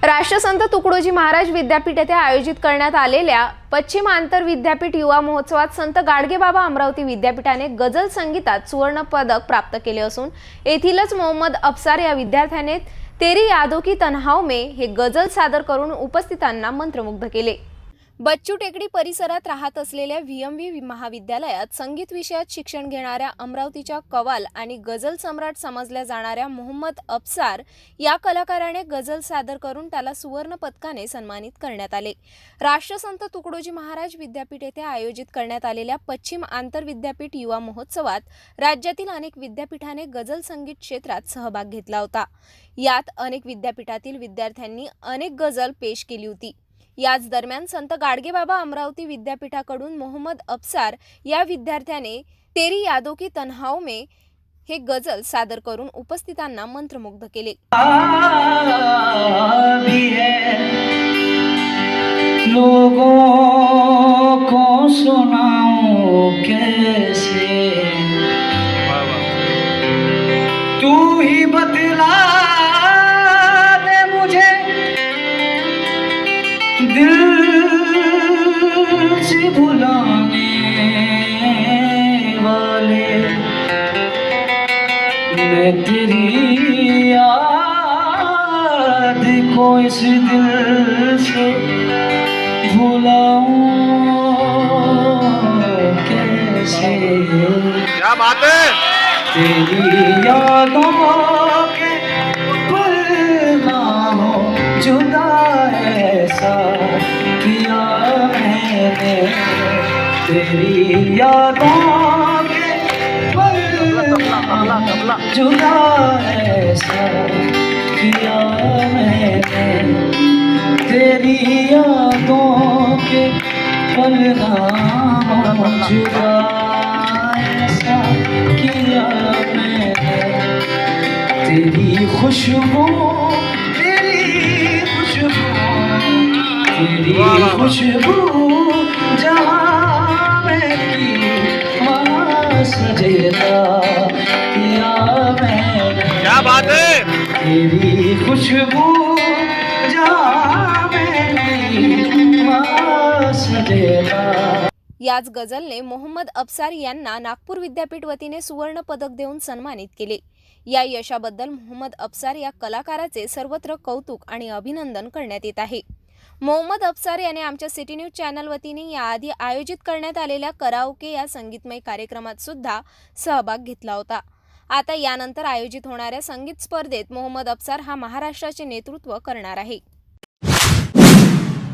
राष्ट्रसंत तुकडोजी महाराज विद्यापीठ येथे आयोजित करण्यात आलेल्या पश्चिम आंतर विद्यापीठ युवा महोत्सवात संत गाडगेबाबा अमरावती विद्यापीठाने गझल संगीतात सुवर्ण पदक प्राप्त केले असून येथीलच मोहम्मद अफसार या विद्यार्थ्याने तेरी यादों की तन्हाओं में हे गझल सादर करून उपस्थितांना मंत्रमुग्ध केले। बच्चू टेकडी परिसरात राहत असलेल्या व्हीएमव्ही महाविद्यालयात संगीत विषयात शिक्षण घेणाऱ्या अमरावतीच्या कव्वाल आणि गझल सम्राट समजल्या जाणाऱ्या मोहम्मद अफसार या कलाकाराने गझल सादर करून त्याला सुवर्ण पदकाने सन्मानित करण्यात आले। राष्ट्रसंत तुकडोजी महाराज विद्यापीठ येथे आयोजित करण्यात आलेल्या पश्चिम आंतर विद्यापीठ युवा महोत्सवात राज्यातील अनेक विद्यापीठाने गझल संगीत क्षेत्रात सहभाग घेतला होता। यात अनेक विद्यापीठातील विद्यार्थ्यांनी अनेक गझल पेश केली होती। याच दरम्यान संत गाडगेबाबा अमरावती विद्यापीठाकडून मोहम्मद अफसार या विद्यार्थ्याने तेरी यादों की तन्हाओं में हे गझल सादर करून उपस्थितांना मंत्रमुग्ध केले। लोगों को सुनाऊं कैसे, तू ही बतला दे मुझे दिल से भुलाने वाले, मैं तेरी याद को इस दिल से भुलाऊं कैसे। क्या बात है। तेरी यादों के पल ना हो जुदा ऐसा किया मैंने, तेरी यादों के पल ना जुदा ऐसा किया मैंने, तेरी यादों के पल ना जुदा ऐसा किया मैंने, तेरी खुशबू तेरी खुशबू जहाँ में थी वहाँ सजेदा किया मैंने। क्या बात है। तेरी खुशबू जहाँ में थी वहाँ सजेदा। याच गझलने मोहम्मद अफसार यांना नागपूर विद्यापीठ वतीने सुवर्ण पदक देऊन सन्मानित केले। या यशाबद्दल मोहम्मद अफसार या कलाकाराचे सर्वत्र कौतुक आणि अभिनंदन करण्यात येत आहे। मोहम्मद अफसार याने आमच्या सिटी न्यूज चॅनल वतीने याआधी आयोजित करण्यात आलेल्या कराओके या संगीतमय कार्यक्रमात सुद्धा सहभाग घेतला होता। आता यानंतर आयोजित होणाऱ्या संगीत स्पर्धेत मोहम्मद अफसार हा महाराष्ट्राचे नेतृत्व करणार आहे।